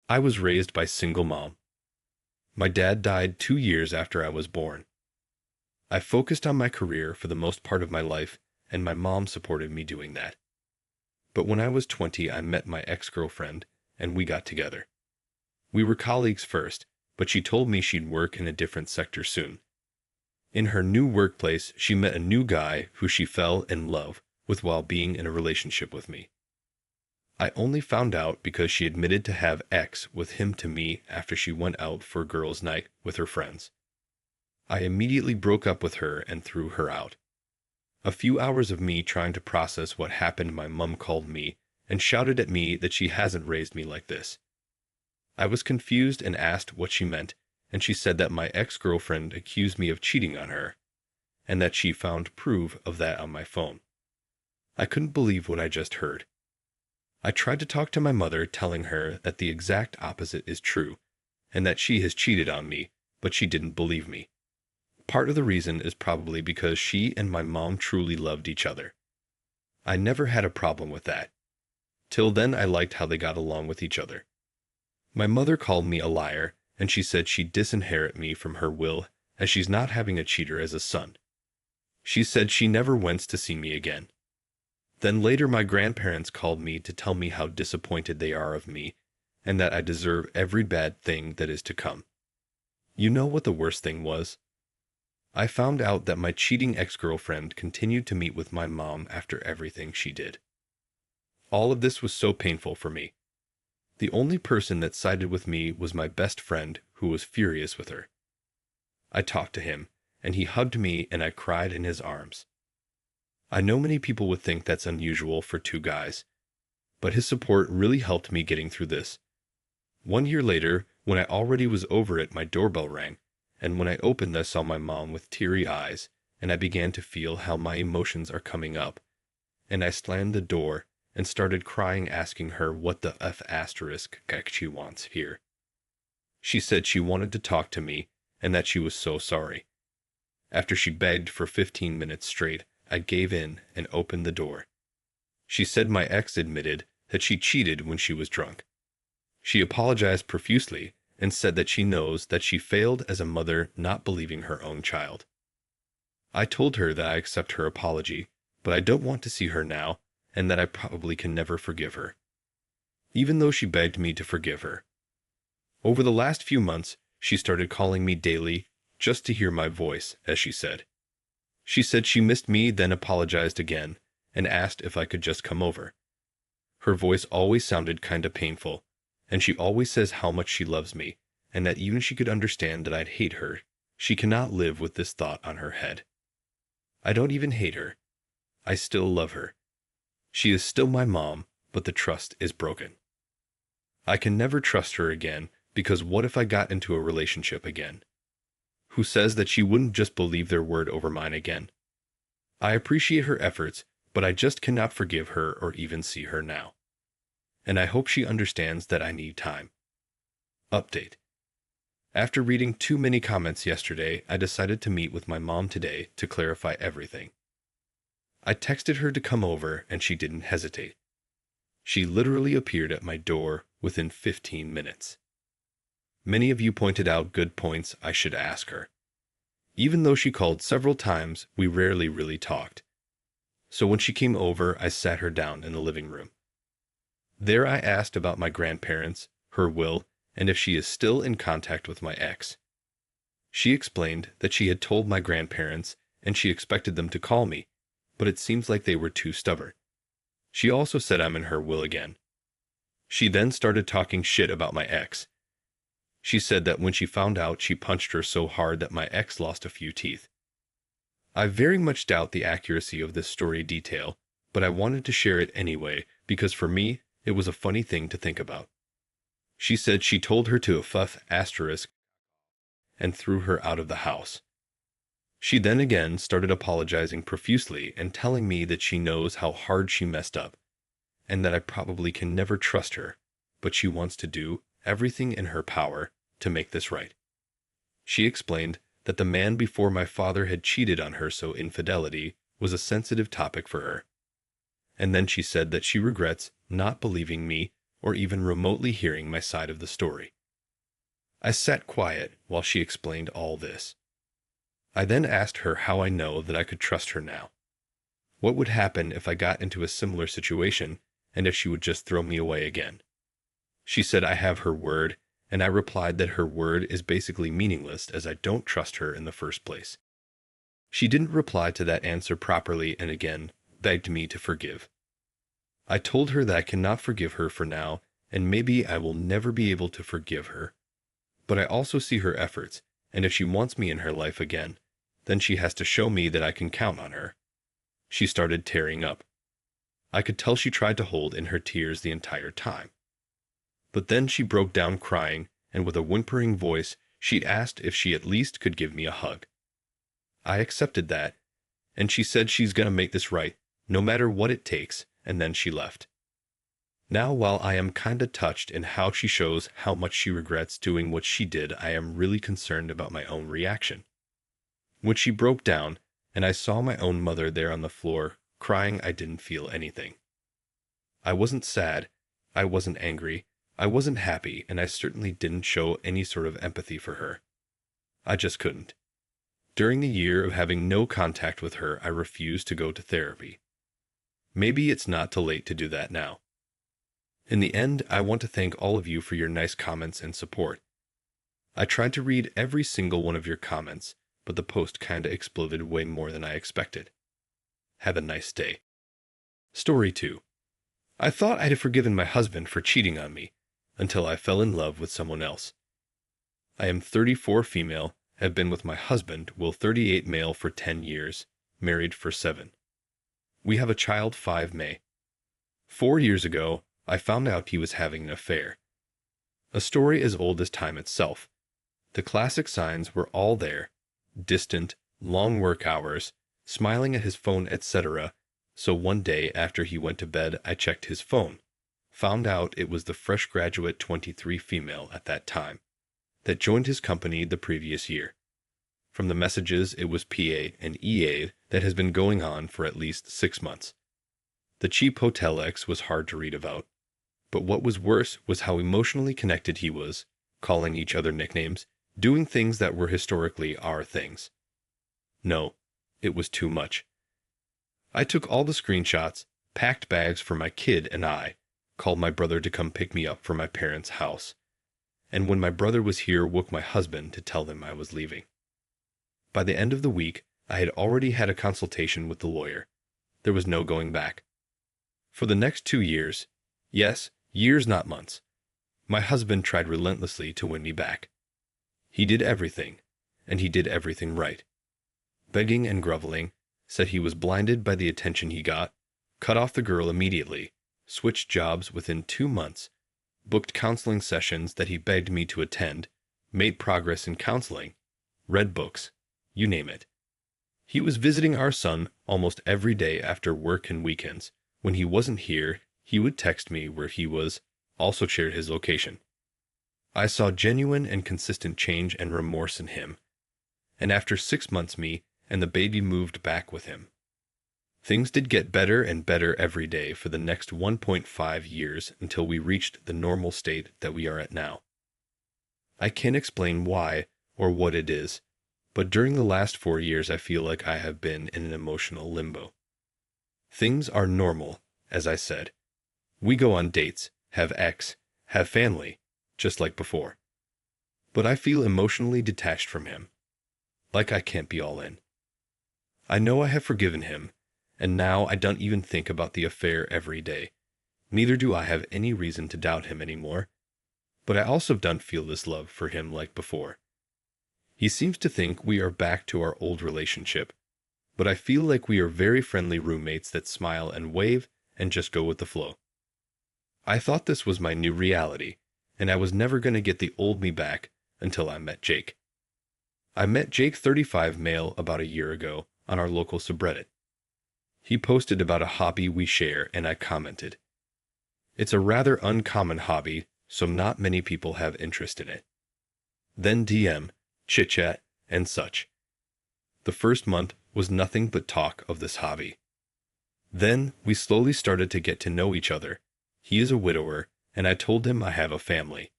I was raised by single mom. My dad died 2 years after I was born. I focused on my career for the most part of my life, and my mom supported me doing that. But when I was 20, I met my ex-girlfriend, and we got together. We were colleagues first, but she told me she'd work in a different sector soon. In her new workplace, she met a new guy who she fell in love with while being in a relationship with me. I only found out because she admitted to have X with him to me after she went out for a girls' night with her friends. I immediately broke up with her and threw her out. A few hours of me trying to process what happened, my mom called me and shouted at me that she hasn't raised me like this. I was confused and asked what she meant, and she said that my ex-girlfriend accused me of cheating on her, and that she found proof of that on my phone. I couldn't believe what I just heard. I tried to talk to my mother, telling her that the exact opposite is true, and that she has cheated on me, but she didn't believe me. Part of the reason is probably because she and my mom truly loved each other. I never had a problem with that. Till then, I liked how they got along with each other. My mother called me a liar, and she said she'd disinherit me from her will, as she's not having a cheater as a son. She said she never wants to see me again. Then later my grandparents called me to tell me how disappointed they are of me, and that I deserve every bad thing that is to come. You know what the worst thing was? I found out that my cheating ex-girlfriend continued to meet with my mom after everything she did. All of this was so painful for me. The only person that sided with me was my best friend, who was furious with her. I talked to him, and he hugged me, and I cried in his arms. I know many people would think that's unusual for two guys, but his support really helped me getting through this. 1 year later, when I already was over it, my doorbell rang, and when I opened, I saw my mom with teary eyes, and I began to feel how my emotions are coming up, and I slammed the door and started crying, asking her what the F asterisk she wants here. She said she wanted to talk to me, and that she was so sorry. After she begged for 15 minutes straight, I gave in and opened the door. She said my ex admitted that she cheated when she was drunk. She apologized profusely and said that she knows that she failed as a mother, not believing her own child. I told her that I accept her apology, but I don't want to see her now, and that I probably can never forgive her, even though she begged me to forgive her. Over the last few months, she started calling me daily just to hear my voice, as she said. She said she missed me, then apologized again, and asked if I could just come over. Her voice always sounded kinda painful, and she always says how much she loves me, and that even she could understand that I'd hate her, she cannot live with this thought on her head. I don't even hate her. I still love her. She is still my mom, but the trust is broken. I can never trust her again, because what if I got into a relationship again? Who says that she wouldn't just believe their word over mine again? I appreciate her efforts, but I just cannot forgive her or even see her now. And I hope she understands that I need time. Update. After reading too many comments yesterday, I decided to meet with my mom today to clarify everything. I texted her to come over, and she didn't hesitate. She literally appeared at my door within 15 minutes. Many of you pointed out good points I should ask her. Even though she called several times, we rarely really talked. So when she came over, I sat her down in the living room. There I asked about my grandparents, her will, and if she is still in contact with my ex. She explained that she had told my grandparents and she expected them to call me, but it seems like they were too stubborn. She also said I'm in her will again. She then started talking shit about my ex. She said that when she found out, she punched her so hard that my ex lost a few teeth. I very much doubt the accuracy of this story detail, but I wanted to share it anyway because for me, it was a funny thing to think about. She said she told her to fuff asterisk and threw her out of the house. She then again started apologizing profusely and telling me that she knows how hard she messed up, and that I probably can never trust her, but she wants to do everything in her power to make this right. She explained that the man before my father had cheated on her, so infidelity was a sensitive topic for her. And then she said that she regrets not believing me or even remotely hearing my side of the story. I sat quiet while she explained all this. I then asked her how I know that I could trust her now. What would happen if I got into a similar situation and if she would just throw me away again? She said I have her word, and I replied that her word is basically meaningless as I don't trust her in the first place. She didn't reply to that answer properly and again begged me to forgive. I told her that I cannot forgive her for now, and maybe I will never be able to forgive her. But I also see her efforts, and if she wants me in her life again, then she has to show me that I can count on her. She started tearing up. I could tell she tried to hold in her tears the entire time. But then she broke down crying, and with a whimpering voice, she asked if she at least could give me a hug. I accepted that, and she said she's gonna make this right, no matter what it takes, and then she left. Now, while I am kinda touched in how she shows how much she regrets doing what she did, I am really concerned about my own reaction. When she broke down, and I saw my own mother there on the floor, crying, I didn't feel anything. I wasn't sad, I wasn't angry, I wasn't happy, and I certainly didn't show any sort of empathy for her. I just couldn't. During the year of having no contact with her, I refused to go to therapy. Maybe it's not too late to do that now. In the end, I want to thank all of you for your nice comments and support. I tried to read every single one of your comments, but the post kinda exploded way more than I expected. Have a nice day. Story 2. I thought I'd have forgiven my husband for cheating on me, until I fell in love with someone else. I am 34 female, have been with my husband, Will 38 male for 10 years, married for 7. We have a child 5 May. 4 years ago, I found out he was having an affair. A story as old as time itself. The classic signs were all there: distant, long work hours, smiling at his phone, etc. So one day after he went to bed, I checked his phone, found out it was the fresh graduate 23 female at that time, that joined his company the previous year. From the messages, it was PA and EA that has been going on for at least 6 months. The cheap hotel ex was hard to read about. But what was worse was how emotionally connected he was, calling each other nicknames, doing things that were historically our things. No, it was too much. I took all the screenshots, packed bags for my kid and I, called my brother to come pick me up from my parents' house, and when my brother was here, woke my husband to tell them I was leaving. By the end of the week, I had already had a consultation with the lawyer. There was no going back. For the next 2 years, yes, years not months, my husband tried relentlessly to win me back. He did everything, and he did everything right. Begging and groveling, said he was blinded by the attention he got, cut off the girl immediately, switched jobs within 2 months, booked counseling sessions that he begged me to attend, made progress in counseling, read books, you name it. He was visiting our son almost every day after work and weekends. When he wasn't here, he would text me where he was, also shared his location. I saw genuine and consistent change and remorse in him. And after 6 months, me and the baby moved back with him. Things did get better and better every day for the next 1.5 years until we reached the normal state that we are at now. I can't explain why or what it is, but during the last 4 years I feel like I have been in an emotional limbo. Things are normal, as I said. We go on dates, have ex, have family, just like before. But I feel emotionally detached from him, like I can't be all in. I know I have forgiven him, and now I don't even think about the affair every day. Neither do I have any reason to doubt him anymore. But I also don't feel this love for him like before. He seems to think we are back to our old relationship, but I feel like we are very friendly roommates that smile and wave and just go with the flow. I thought this was my new reality, and I was never going to get the old me back until I met Jake. I met Jake 35 male about a year ago on our local subreddit. He posted about a hobby we share and I commented. It's a rather uncommon hobby, so not many people have interest in it. Then DM, chit-chat, and such. The first month was nothing but talk of this hobby. Then we slowly started to get to know each other. He is a widower, and I told him I have a family.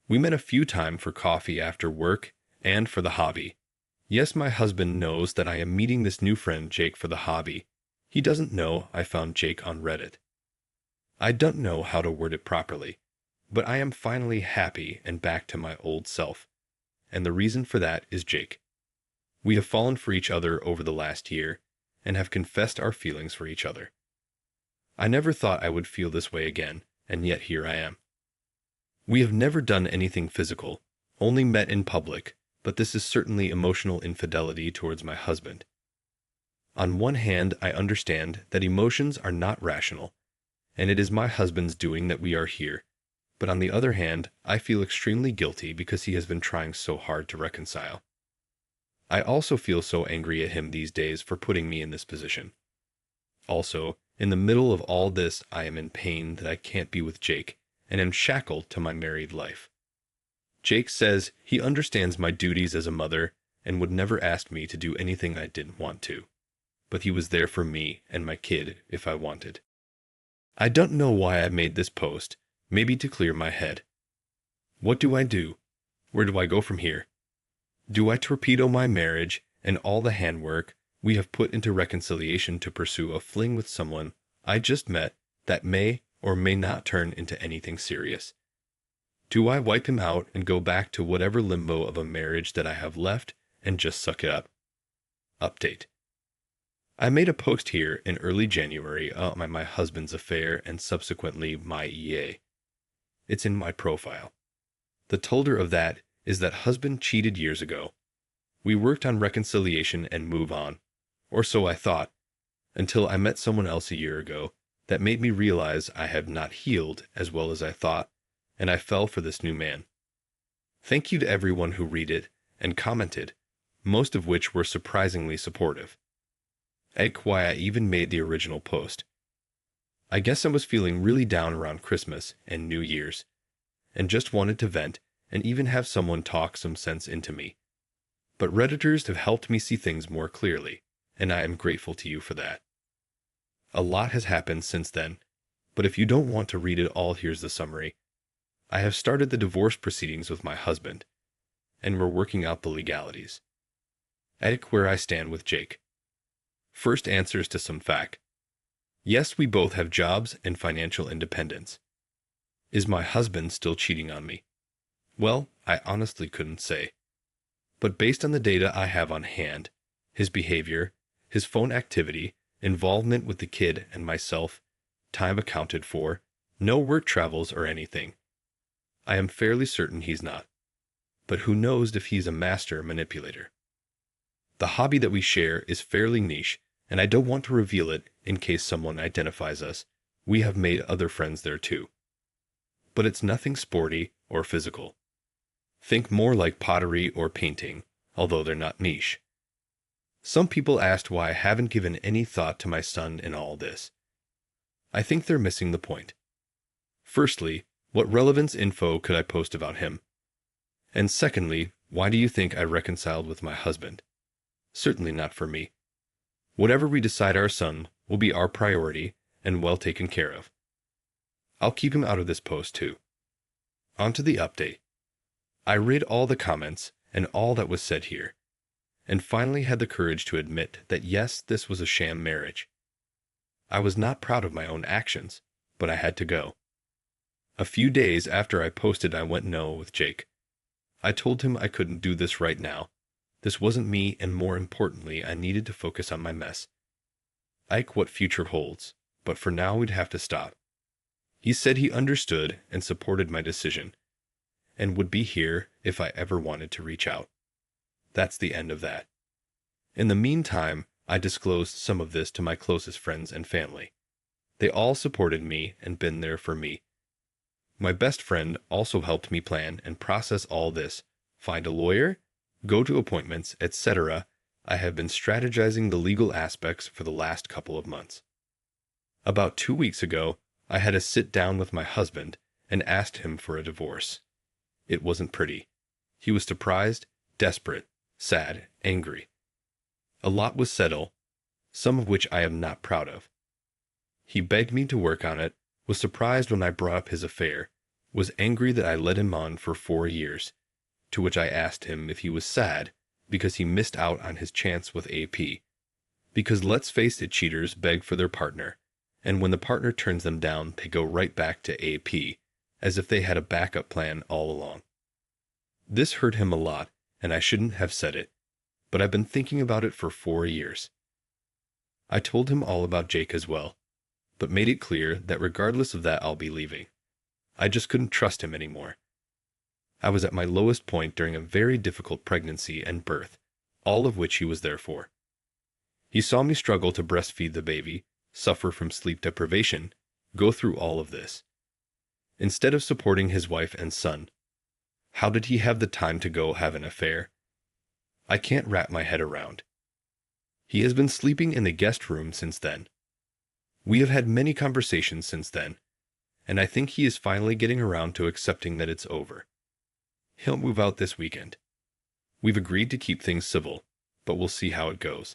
We met a few times for coffee after work and for the hobby. Yes, my husband knows that I am meeting this new friend Jake for the hobby. He doesn't know I found Jake on Reddit. I don't know how to word it properly, but I am finally happy and back to my old self. And the reason for that is Jake. We have fallen for each other over the last year and have confessed our feelings for each other. I never thought I would feel this way again, and yet here I am. We have never done anything physical, only met in public, but this is certainly emotional infidelity towards my husband. On one hand, I understand that emotions are not rational, and it is my husband's doing that we are here. But on the other hand, I feel extremely guilty because he has been trying so hard to reconcile. I also feel so angry at him these days for putting me in this position. Also, in the middle of all this, I am in pain that I can't be with Jake and am shackled to my married life. Jake says he understands my duties as a mother and would never ask me to do anything I didn't want to, but he was there for me and my kid if I wanted. I don't know why I made this post, maybe to clear my head. What do I do? Where do I go from here? Do I torpedo my marriage and all the handwork we have put into reconciliation to pursue a fling with someone I just met that may or may not turn into anything serious? Do I wipe him out and go back to whatever limbo of a marriage that I have left and just suck it up? Update. I made a post here in early January on my husband's affair and subsequently my EA. It's in my profile. The tolder of that is that husband cheated years ago. We worked on reconciliation and move on, or so I thought, until I met someone else a year ago that made me realize I have not healed as well as I thought, and I fell for this new man. Thank you to everyone who read it and commented, most of which were surprisingly supportive. Ask why I even made the original post. I guess I was feeling really down around Christmas and New Year's, and just wanted to vent and even have someone talk some sense into me. But Redditors have helped me see things more clearly, and I am grateful to you for that. A lot has happened since then, but if you don't want to read it all, here's the summary. I have started the divorce proceedings with my husband, and we're working out the legalities. Ask where I stand with Jake. First, answers to some fact. Yes, we both have jobs and financial independence. Is my husband still cheating on me? Well, I honestly couldn't say. But based on the data I have on hand, his behavior, his phone activity, involvement with the kid and myself, time accounted for, no work travels or anything, I am fairly certain he's not. But who knows if he's a master manipulator? The hobby that we share is fairly niche, and I don't want to reveal it in case someone identifies us. We have made other friends there too. But it's nothing sporty or physical. Think more like pottery or painting, although they're not niche. Some people asked why I haven't given any thought to my son in all this. I think they're missing the point. Firstly, what relevance info could I post about him? And secondly, why do you think I reconciled with my husband? Certainly not for me. Whatever we decide our son will be our priority and well taken care of. I'll keep him out of this post too. On to the update. I read all the comments and all that was said here, and finally had the courage to admit that yes, this was a sham marriage. I was not proud of my own actions, but I had to go. A few days after I posted I went no with Jake. I told him I couldn't do this right now. This wasn't me, and more importantly, I needed to focus on my mess. Ike what future holds, but for now we'd have to stop. He said he understood and supported my decision, and would be here if I ever wanted to reach out. That's the end of that. In the meantime, I disclosed some of this to my closest friends and family. They all supported me and been there for me. My best friend also helped me plan and process all this, find a lawyer, go to appointments, etc. I have been strategizing the legal aspects for the last couple of months. About 2 weeks ago, I had a sit down with my husband and asked him for a divorce. It wasn't pretty. He was surprised, desperate, sad, angry. A lot was said, some of which I am not proud of. He begged me to work on it, was surprised when I brought up his affair, was angry that I led him on for 4 years, to which I asked him if he was sad because he missed out on his chance with AP. Because let's face it, cheaters beg for their partner, and when the partner turns them down, they go right back to AP, as if they had a backup plan all along. This hurt him a lot, and I shouldn't have said it, but I've been thinking about it for 4 years. I told him all about Jake as well, but made it clear that regardless of that I'll be leaving. I just couldn't trust him anymore. I was at my lowest point during a very difficult pregnancy and birth, all of which he was there for. He saw me struggle to breastfeed the baby, suffer from sleep deprivation, go through all of this. Instead of supporting his wife and son, how did he have the time to go have an affair? I can't wrap my head around. He has been sleeping in the guest room since then. We have had many conversations since then, and I think he is finally getting around to accepting that it's over. He'll move out this weekend. We've agreed to keep things civil, but we'll see how it goes.